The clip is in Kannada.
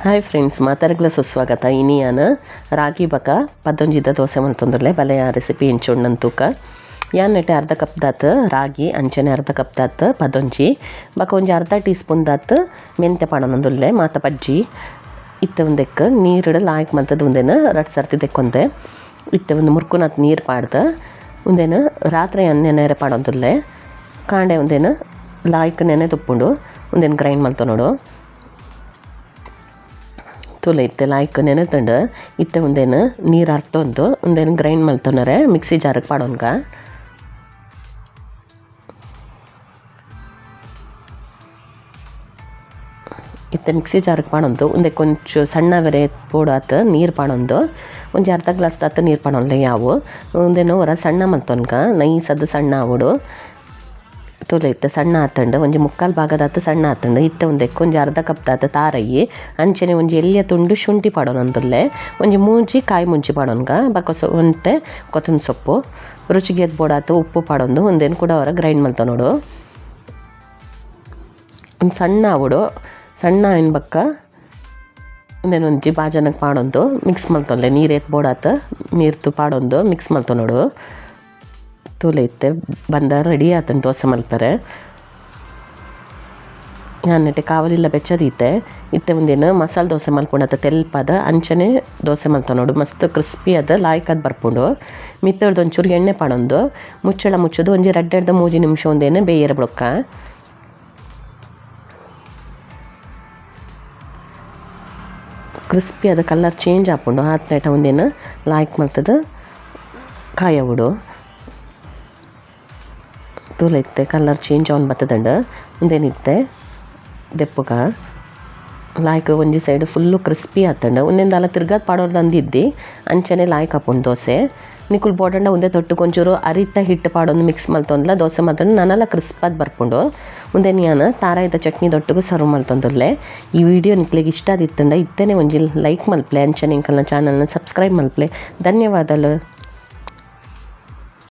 ಹಾಯ್ ಫ್ರೆಂಡ್ಸ್, ಮಾತಾಡಗ್ಲ ಸುಸ್ವಾಗತ. ಇನಿಯಾನ ರಾಗಿ ಬಕ ಪದ್ದೊಂಜಿದ ದೋಸೆ ಮಲ್ತೊಂದುರ್ಲೆ ಬಲೆಯ ರೆಸಿಪಿ ಇಂಚುಣ್ಣನ ತೂಕ ಯಾನ್ ನೆಟ್ಟೆ ಅರ್ಧ ಕಪ್ ದಾತ್ ರಾಗಿ ಅಂಚನೆ ಅರ್ಧ ಕಪ್ ದಾತ್ ಪದೊಂಜಿ ಬಕ ಒಂಜಿ ಅರ್ಧ ಟೀ ಸ್ಪೂನ್ ದಾತ್ ಮೆಂತೆ ಪಾಡೊಂದುಲ್ಲೆ ಮಾತ ಪಜ್ಜಿ ಇತ್ತೆ ಒಂದೆಕ್ ನೀರುಡು ಲಾಯ್ಕ್ ಮಲ್ತದ ಒಂದೇನು ರಡ್ ಸರ್ತಿ ತೆಕ್ಕೊಂದೆ ಇತ್ತೆ ಒಂದು ಮುರ್ಕುನಾತ್ ನೀರು ಪಾಡ್ದು ಒಂದೇನು ರಾತ್ರಿ ನೆನೆ ಪಾಡೊಂದುಲ್ಲೆ ಕಾಂಡೆ ಒಂದೇನು ಲಾಯ್ಕ್ ನೆನೆ ತುಪ್ಪುಂಡು ಒಂದೇನು ಗ್ರೈಂಡ್ ಮಲ್ತು ನೋಡು ತುಲೆ ಇತ್ತೆ ಲಾಯ್ಕ್ ನೆನೆತಂಡು ಇತ್ತೆ ಒಂದೇನು ನೀರು ಹರ್ತೊಂದು ಒಂದೇನು ಗ್ರೈಂಡ್ ಮಲ್ತೊನರೆ ಮಿಕ್ಸಿ ಜಾರಿಗೆ ಪಾಡೋನ್ಗ ಇತ್ತೆ ಮಿಕ್ಸಿ ಜಾರಿಗೆ ಪಾಡೊಂದು ಒಂದೇ ಕೊಂಚ ಸಣ್ಣ ಬೆರೆ ಪೋಡಾತ್ ನೀರು ಪಾಡೊಂದು ಒಂಜಿ ಅರ್ಧ ಗ್ಲಾಸ್ ದಾತ್ ನೀರು ಪಾಡೊನ್ಲೆ ಯಾವು ಒಂದೇನು ಹೊರ ಸಣ್ಣ ಮಲ್ತೊನ್ಗ ನೈಸದು ಸಣ್ಣ ಆವಡು ತುಲೆ ಇತ್ತೆ ಸಣ್ಣ ಆತಂಡು ಒಂಜಿ ಮುಕ್ಕಾಲು ಭಾಗದಾತು ಸಣ್ಣ ಆತಂಡು ಇತ್ತೆ ಒಂದೆಕ್ ಒಂಜಿ ಅರ್ಧ ಕಪ್ ದಾತ ತಾರಯ್ಯಿ ಅಂಚನೆ ಒಂಜಿ ಎಲ್ಲಿಯ ತುಂಡು ಶುಂಠಿ ಪಾಡೋನಂದುಲ್ಲೆ ಒಂಜಿ ಮೂಜಿ ಕಾಯಿ ಮುಂಚಿ ಪಾಡೋನ್ಗ ಬಕ ಒಂತೆ ಕೊತ್ತಂಬರಿ ಸೊಪ್ಪು ರುಚಿಗೆ ಎದ್ದು ಬೋಡಾತು ಉಪ್ಪು ಪಾಡೊಂದು ಒಂದೇನು ಕೂಡ ಹೊರ ಗ್ರೈಂಡ್ ಮಲ್ತ ನೋಡು ಒಂದು ಸಣ್ಣ ಆವಡು ಸಣ್ಣ ಏನು ಬಕ್ಕ ಒಂದೇನು ಒಂಜಿ ಬಾಜನಕ್ಕೆ ಪಾಡೊಂದು ಮಿಕ್ಸ್ ಮಲ್ತೊನ್ಲೆ ನೀರು ಎತ್ತು ಬೋಡಾತ ನೀರ್ತು ಪಾಡೊಂದು ಮಿಕ್ಸ್ ಮಲ್ತ ನೋಡು ತೂಲೆ ಇತ್ತೆ ಬಂದ ರೆಡಿ ಆತಂದು ದೋಸೆ ಮಲ್ತಾರೆ ನಾನು ನೆಟ್ಟೆ ಕಾವಲಿಲ್ಲ ಬೆಚ್ಚದೀತೆ ಇತ್ತೆ ಒಂದೇನು ಮಸಾಲೆ ದೋಸೆ ಮಲ್ಪುಂಡತ್ತ ತೆಲ್ಪದ ಅಂಚನೆ ದೋಸೆ ಮಲ್ತ ನೋಡು ಮಸ್ತ್ ಕ್ರಿಸ್ಪಿ ಅದ ಲಾಯ್ಕದ್ ಬರ್ಪುಂಡು ಮಿತ್ತಡ್ದು ಒಂಚೂರು ಎಣ್ಣೆ ಪಾಡೊಂದು ಮುಚ್ಚಳ ಮುಚ್ಚೋದು ಒಂಜಿ 2-3 ನಿಮಿಷ ಒಂದೇನು ಬೇಯರ ಬಿಡೊಕ್ಕ ಕ್ರಿಸ್ಪಿ ಅದ ಕಲರ್ ಚೇಂಜ್ ಆಪುಂಡು ಆತ್ನೇಟ ಒಂದೇನು ಲಾಯ್ಕ್ ಮಲ್ತದ ಕಾಯವುಡು ತೂಲೆ ಇತ್ತೆ ಕಲರ್ ಚೇಂಜ್ ಆನ್ ಬರ್ತದಂಡು ಒಂದೇನಿತ್ತೆ ದೆಪ್ಪಗ ಲಾಯ್ಕ್ ಒಂಜಿ ಸೈಡ್ ಫುಲ್ಲು ಕ್ರಿಸ್ಪಿ ಆತಂಡು ಒಂದೊಂದಲ್ಲ ತಿರ್ಗಾದ ಪಾಡೋದು ಅಂದಿದ್ದಿ ಅಂಚನೆ ಲಾಯ್ಕ್ ಹಾಪುಂಡು ದೋಸೆ ನಿಕುಲ್ ಬೋಡಂಡ ಒಂದೇ ತೊಟ್ಟು ಕೊಂಚೂರು ಅರಿತ ಹಿಟ್ಟು ಪಾಡೊಂದು ಮಿಕ್ಸ್ ಮಲ್ತೊಂದ್ಲ ದೋಸೆ ಮಾತಂಡು ನಾನೆಲ್ಲ ಕ್ರಿಸ್ಪಾದ ಬರ್ಪುಂಡು ಒಂದೇ ನಾನು ತಾರಾಯ್ದ ಚಟ್ನಿ ದೊಟ್ಟಿಗೂ ಸರ್ವ್ ಮಲ್ತೊಂದುಲ್ಲೆ. ಈ ವಿಡಿಯೋ ನಿಕ್ಲಿಗೆ ಇಷ್ಟ ಆದಿತ್ತಂಡ ಇತ್ತೇನೆ ಒಂಜಿ ಲೈಕ್ ಮಲ್ಪ್ಲೆ ಅಂಚನೆ ಇಂಕಲ್ನ ಚಾನಲ್ನ ಸಬ್ಸ್ಕ್ರೈಬ್ ಮಲ್ಪ್ಲೆ. ಧನ್ಯವಾದಗಳು.